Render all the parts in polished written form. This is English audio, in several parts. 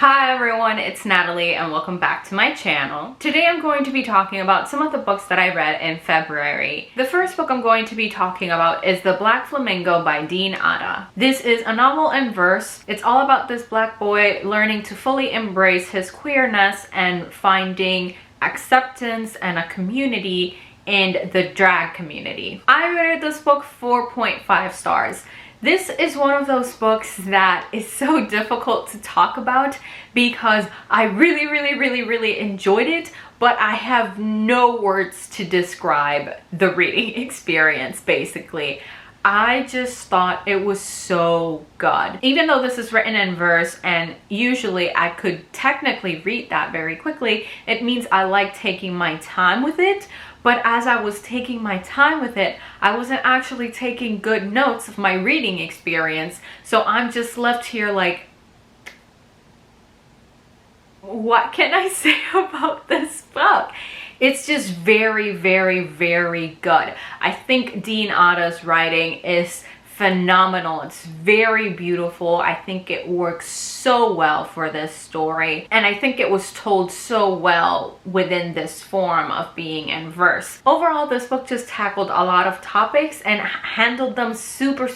Hi everyone, it's Natalie and welcome back to my channel. Today I'm going to be talking about some of the books that I read in February. The first book I'm going to be talking about is The Black Flamingo by Dean Atta. This is a novel in verse. It's all about this black boy learning to fully embrace his queerness and finding acceptance and a community in the drag community. I rated this book 4.5 stars. This is one of those books that is so difficult to talk about because I really enjoyed it, but I have no words to describe the reading experience, basically. I just thought it was so good. Even though this is written in verse and usually I could technically read that very quickly, it means I like taking my time with it. But as I was taking my time with it, I wasn't actually taking good notes of my reading experience. So I'm just left here like, what can I say about this book? It's just very good. I think Dean Atta's writing is phenomenal. It's very beautiful. I think it works so well for this story, and I think it was told so well within this form of being in verse. Overall, this book just tackled a lot of topics and handled them super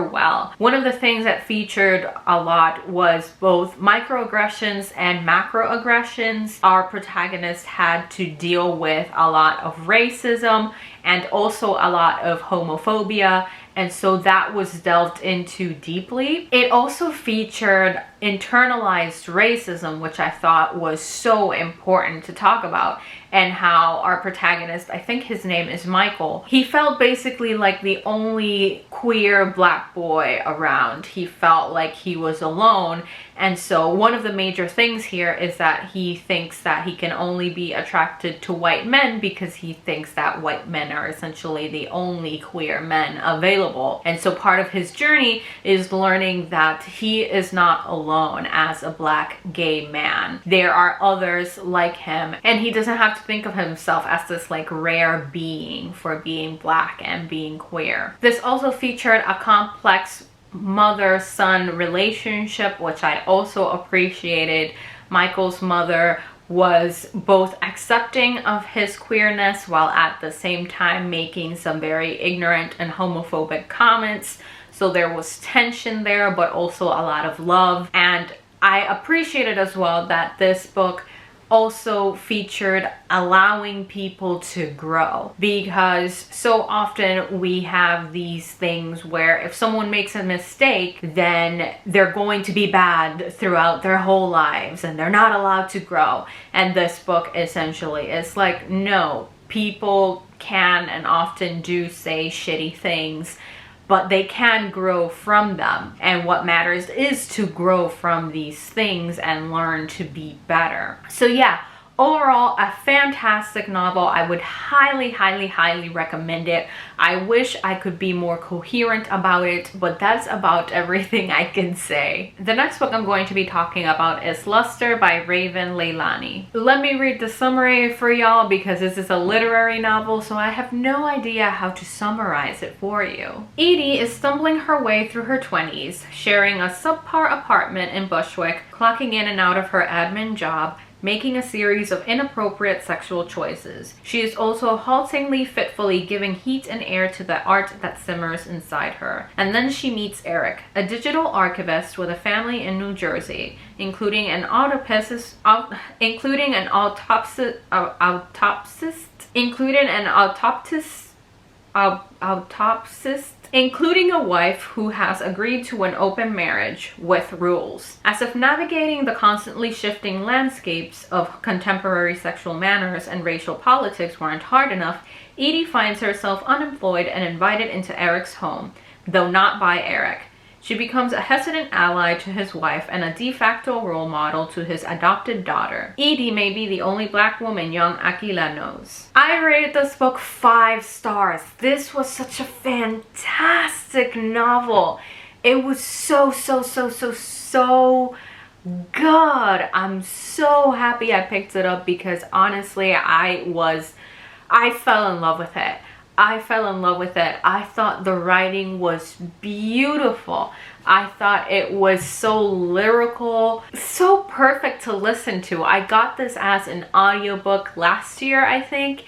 well. One of the things that featured a lot was both microaggressions and macroaggressions. Our protagonist had to deal with a lot of racism and also a lot of homophobia, and so that was delved into deeply. It also featured internalized racism, which I thought was so important to talk about, and how our protagonist, I think his name is Michael, he felt basically like the only queer black boy around. He felt like he was alone, and so one of the major things here is that he thinks that he can only be attracted to white men because he thinks that white men are essentially the only queer men available. And so part of his journey is learning that he is not alone as a black gay man. There are others like him, and he doesn't have to think of himself as this like rare being for being black and being queer. This also featured a complex mother-son relationship, which I also appreciated. Michael's mother was both accepting of his queerness while at the same time making some very ignorant and homophobic comments. So there was tension there, but also a lot of love. And I appreciated as well that this book also featured allowing people to grow, because so often we have these things where if someone makes a mistake, then they're going to be bad throughout their whole lives and they're not allowed to grow. And this book essentially is like, no, people can and often do say shitty things, but they can grow from them. And what matters is to grow from these things and learn to be better. So yeah, overall, a fantastic novel. I would highly recommend it. I wish I could be more coherent about it, but that's about everything I can say. The next book I'm going to be talking about is Luster by Raven Leilani. Let me read the summary for y'all because this is a literary novel, so I have no idea how to summarize it for you. Edie is stumbling her way through her 20s, sharing a subpar apartment in Bushwick, clocking in and out of her admin job, making a series of inappropriate sexual choices. She is also haltingly fitfully giving heat and air to the art that simmers inside her. And then she meets Eric, a digital archivist with a family in New Jersey, including an autopsist, including a wife who has agreed to an open marriage with rules. As if navigating the constantly shifting landscapes of contemporary sexual manners and racial politics weren't hard enough, Edie finds herself unemployed and invited into Eric's home, though not by Eric. She becomes a hesitant ally to his wife and a de facto role model to his adopted daughter. Edie may be the only black woman young Akila knows. I rated this book 5 stars. This was such a fantastic novel. It was so good. I'm so happy I picked it up because honestly, I fell in love with it. I fell in love with it. I thought the writing was beautiful. I thought it was so lyrical, so perfect to listen to. I got this as an audiobook last year, I think,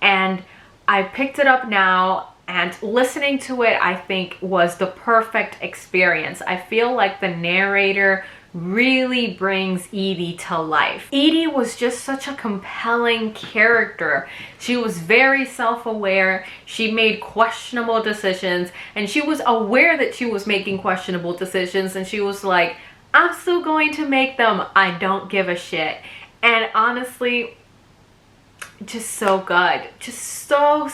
and I picked it up now, and listening to it, I think, was the perfect experience. I feel like the narrator really brings Edie to life. Edie was just such a compelling character. She was very self-aware. She made questionable decisions, and she was aware that she was making questionable decisions, and she was like, I'm still going to make them. I don't give a shit. And honestly, just so good. Just so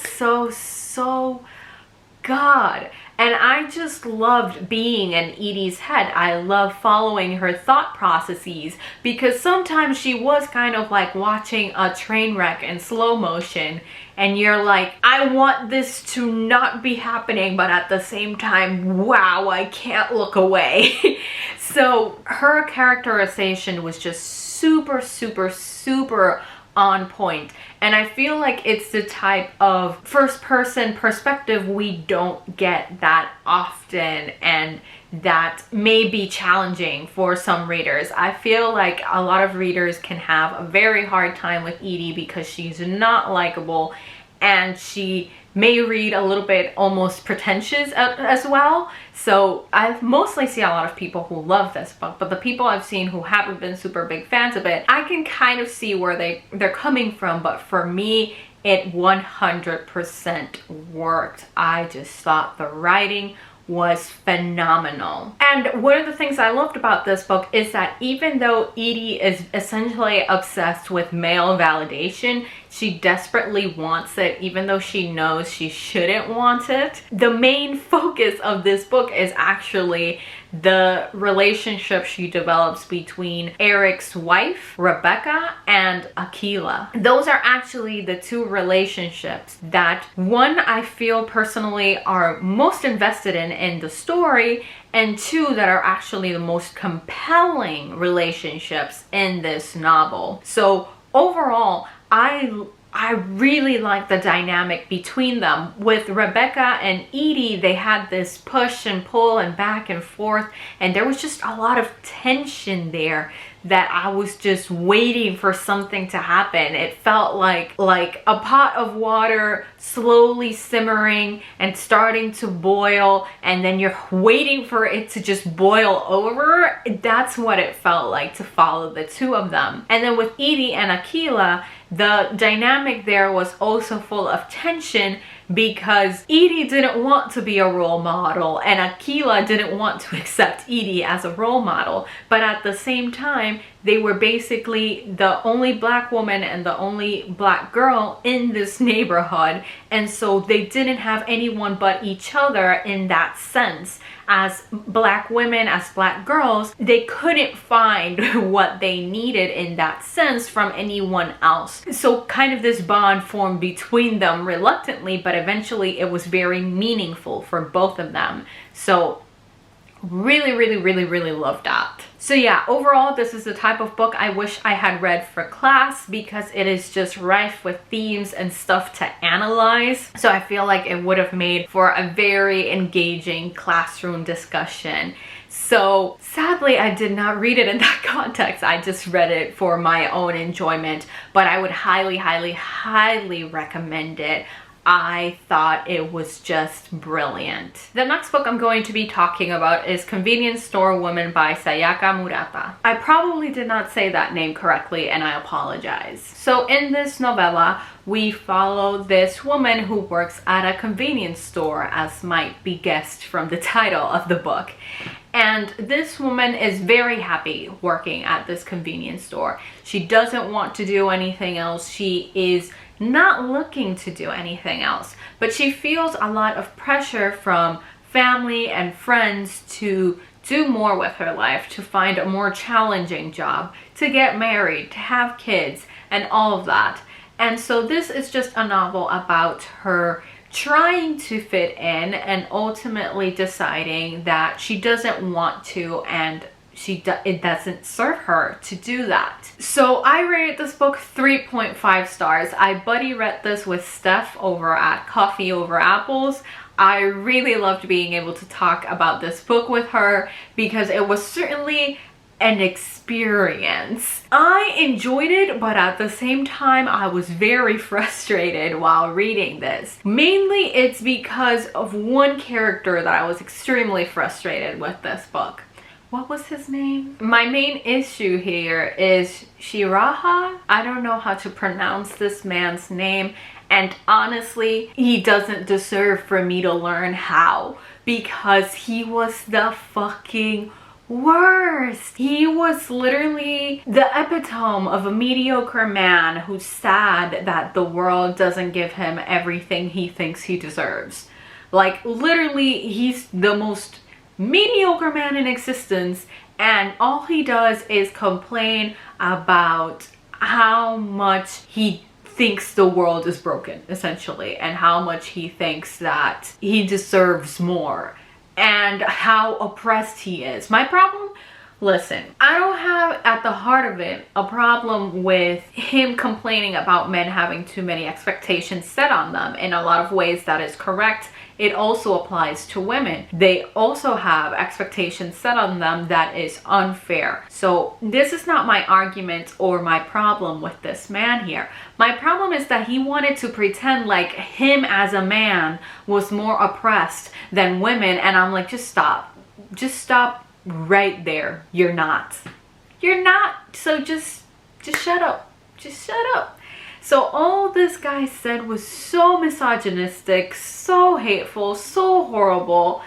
good. And I just loved being in Edie's head. I love following her thought processes, because sometimes she was kind of like watching a train wreck in slow motion, and you're like, I want this to not be happening, but at the same time, wow, I can't look away. So her characterization was just super on point. And I feel like it's the type of first person perspective we don't get that often, and that may be challenging for some readers. I feel like a lot of readers can have a very hard time with Edie because she's not likable, and she may read a little bit almost pretentious as well. So I mostly see a lot of people who love this book, but the people I've seen who haven't been super big fans of it, I can kind of see where they're coming from. But for me, it 100% worked. I just thought the writing was phenomenal. And one of the things I loved about this book is that even though Edie is essentially obsessed with male validation, she desperately wants it, even though she knows she shouldn't want it. The main focus of this book is actually the relationship she develops between Eric's wife, Rebecca, and Akila. Those are actually the two relationships that, one, I feel personally are most invested in the story, and two, that are actually the most compelling relationships in this novel. So overall, I really like the dynamic between them. With Rebecca and Edie, they had this push and pull and back and forth, and there was just a lot of tension there that I was just waiting for something to happen. It felt like a pot of water slowly simmering and starting to boil, and then you're waiting for it to just boil over. That's what it felt like to follow the two of them. And then with Edie and Akila, the dynamic there was also full of tension, because Edie didn't want to be a role model and Akila didn't want to accept Edie as a role model. But at the same time, they were basically the only black woman and the only black girl in this neighborhood, and so they didn't have anyone but each other in that sense. As black women, as black girls, they couldn't find what they needed in that sense from anyone else. So kind of this bond formed between them reluctantly, but eventually it was very meaningful for both of them. So really love that. So yeah, overall, this is the type of book I wish I had read for class, because it is just rife with themes and stuff to analyze. So I feel like it would have made for a very engaging classroom discussion. So sadly, I did not read it in that context. I just read it for my own enjoyment, but I would highly recommend it. I thought it was just brilliant. The next book I'm going to be talking about is Convenience Store Woman by Sayaka Murata. I probably did not say that name correctly, and I apologize. So in this novella, we follow this woman who works at a convenience store, as might be guessed from the title of the book. And this woman is very happy working at this convenience store. She doesn't want to do anything else. She is not looking to do anything else, but she feels a lot of pressure from family and friends to do more with her life, to find a more challenging job, to get married, to have kids, and all of that. And so this is just a novel about her trying to fit in and ultimately deciding that she doesn't want to, and it doesn't serve her to do that. So I rated this book 3.5 stars. I buddy read this with Steph over at Coffee Over Apples. I really loved being able to talk about this book with her, because it was certainly an experience. I enjoyed it, but at the same time, I was very frustrated while reading this. Mainly, it's because of one character that I was extremely frustrated with this book. What was his name? My main issue here is Shiraha. I don't know how to pronounce this man's name, and honestly, he doesn't deserve for me to learn how, because he was the fucking worst. He was literally the epitome of a mediocre man who's sad that the world doesn't give him everything he thinks he deserves. Like, literally, he's the most mediocre man in existence, and all he does is complain about how much he thinks the world is broken, essentially, and how much he thinks that he deserves more, and how oppressed he is. My problem? Listen, I don't have at the heart of it a problem with him complaining about men having too many expectations set on them. In a lot of ways that is correct. It also applies to women. They also have expectations set on them that is unfair. So this is not my argument or my problem with this man here. My problem is that he wanted to pretend like him as a man was more oppressed than women, and I'm like, just stop. Just stop right there. You're not. You're not. So just shut up. Just shut up. So all this guy said was so misogynistic, so hateful, so horrible,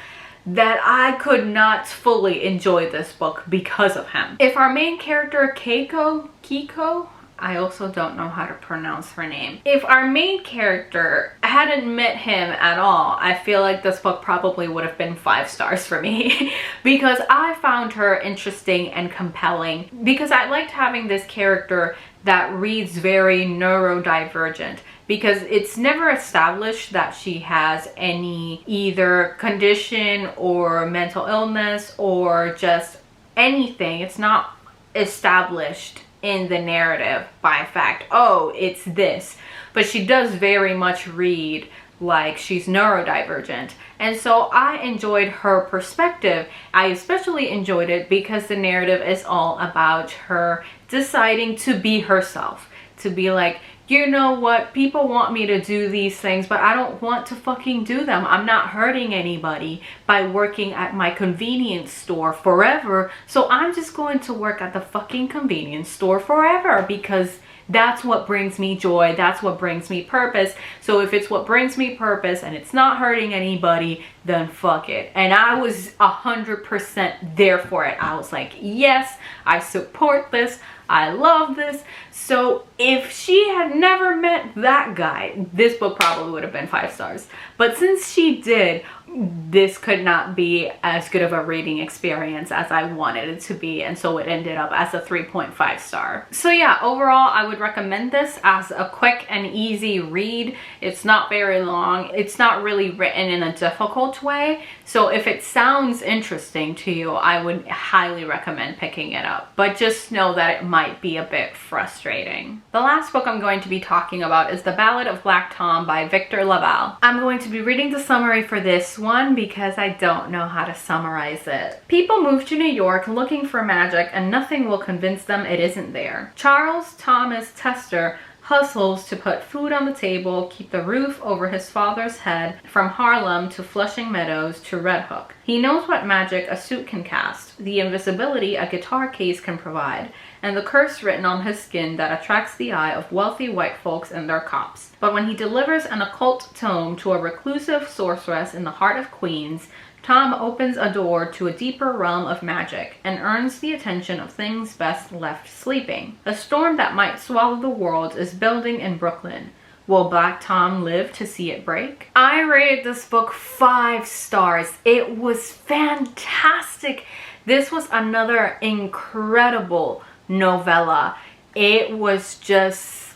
that I could not fully enjoy this book because of him. If our main character Kiko, I also don't know how to pronounce her name. If our main character hadn't met him at all, I feel like this book probably would have been 5 stars for me because I found her interesting and compelling, because I liked having this character that reads very neurodivergent, because it's never established that she has any either condition or mental illness or just anything. It's not established in the narrative by fact, oh, it's this. But she does very much read like she's neurodivergent. And so I enjoyed her perspective. I especially enjoyed it because the narrative is all about her deciding to be herself. To be like, you know what, people want me to do these things, but I don't want to fucking do them. I'm not hurting anybody by working at my convenience store forever. So I'm just going to work at the fucking convenience store forever, because that's what brings me joy. That's what brings me purpose. So if it's what brings me purpose and it's not hurting anybody, then fuck it. And I was 100% there for it. I was like, yes, I support this. I love this. So if she had never met that guy, this book probably would have been 5 stars. But since she did, this could not be as good of a reading experience as I wanted it to be, and so it ended up as a 3.5 star. So yeah, overall I would recommend this as a quick and easy read. It's not very long. It's not really written in a difficult way. So if it sounds interesting to you, I would highly recommend picking it up. But just know that it might be a bit frustrating. The last book I'm going to be talking about is The Ballad of Black Tom by Victor LaValle. I'm going to be reading the summary for this one because I don't know how to summarize it. People move to New York looking for magic, and nothing will convince them it isn't there. Charles Thomas Tester hustles to put food on the table, keep the roof over his father's head, from Harlem to Flushing Meadows to Red Hook. He knows what magic a suit can cast, the invisibility a guitar case can provide, and the curse written on his skin that attracts the eye of wealthy white folks and their cops. But when he delivers an occult tome to a reclusive sorceress in the heart of Queens, Tom opens a door to a deeper realm of magic and earns the attention of things best left sleeping. A storm that might swallow the world is building in Brooklyn. Will Black Tom live to see it break? I rated this book 5 stars. It was fantastic. This was another incredible novella. It was just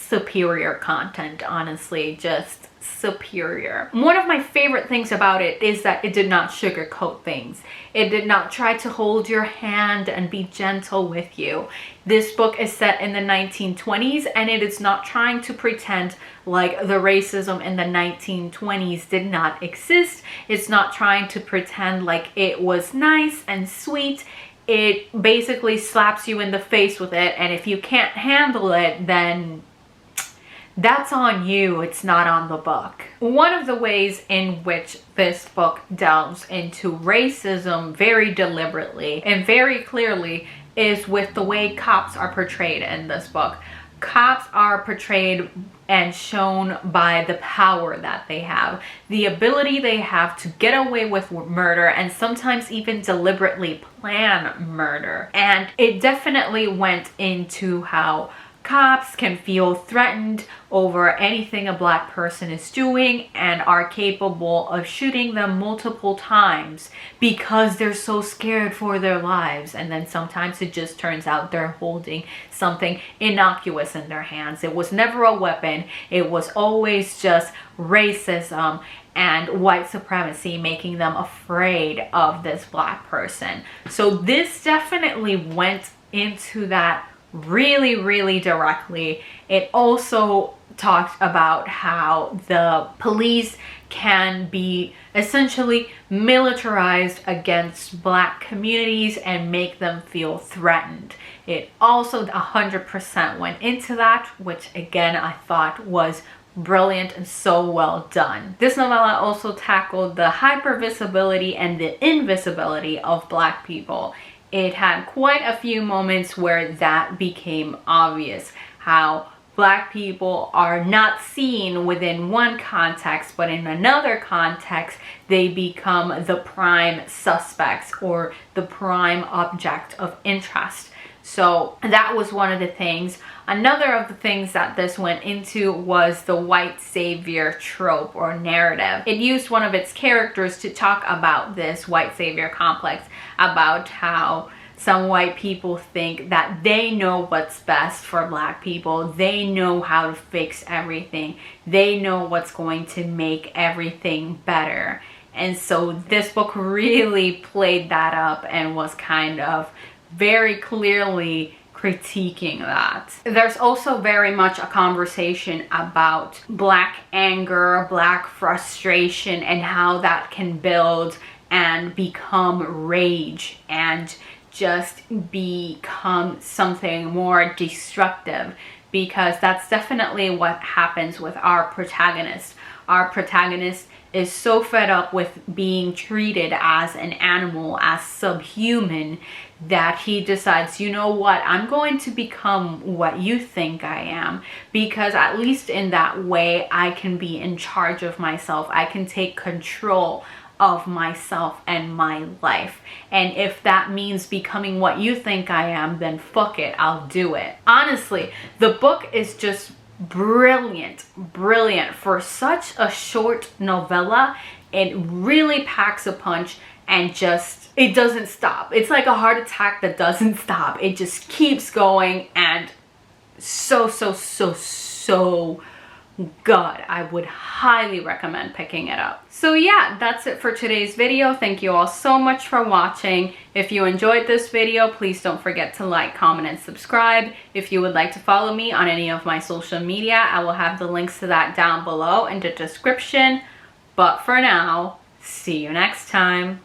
superior content, honestly, just superior. One of my favorite things about it is that it did not sugarcoat things. It did not try to hold your hand and be gentle with you. This book is set in the 1920s, and it is not trying to pretend like the racism in the 1920s did not exist. It's not trying to pretend like it was nice and sweet. It basically slaps you in the face with it, and if you can't handle it, then that's on you, it's not on the book. One of the ways in which this book delves into racism very deliberately and very clearly is with the way cops are portrayed in this book. Cops are portrayed and shown by the power that they have, the ability they have to get away with murder and sometimes even deliberately plan murder. And it definitely went into how cops can feel threatened over anything a black person is doing and are capable of shooting them multiple times because they're so scared for their lives. And then sometimes it just turns out they're holding something innocuous in their hands. It was never a weapon. It was always just racism and white supremacy making them afraid of this black person. So this definitely went into that really directly. It also talked about how the police can be essentially militarized against black communities and make them feel threatened. It also 100% went into that, which again I thought was brilliant and so well done. This novella also tackled the hypervisibility and the invisibility of black people. It had quite a few moments where that became obvious, how black people are not seen within one context, but in another context, they become the prime suspects or the prime object of interest. So that was one of the things. Another of the things that this went into was the white savior trope or narrative. It used one of its characters to talk about this white savior complex, about how some white people think that they know what's best for black people. They know how to fix everything. They know what's going to make everything better. And so this book really played that up and was kind of very clearly critiquing that. There's also very much a conversation about black anger, black frustration, and how that can build and become rage and just become something more destructive, because that's definitely what happens with our protagonist. Our protagonist is so fed up with being treated as an animal, as subhuman, that he decides, you know what, I'm going to become what you think I am, because at least in that way I can be in charge of myself. I can take control of myself and my life. And if that means becoming what you think I am, then fuck it, I'll do it. Honestly, the book is just brilliant for such a short novella. It really packs a punch and just, it doesn't stop. It's like a heart attack that doesn't stop. It just keeps going, and so good. I would highly recommend picking it up. So yeah, that's it for today's video. Thank you all so much for watching. If you enjoyed this video, please don't forget to like, comment, and subscribe. If you would like to follow me on any of my social media, I will have the links to that down below in the description. But for now, see you next time.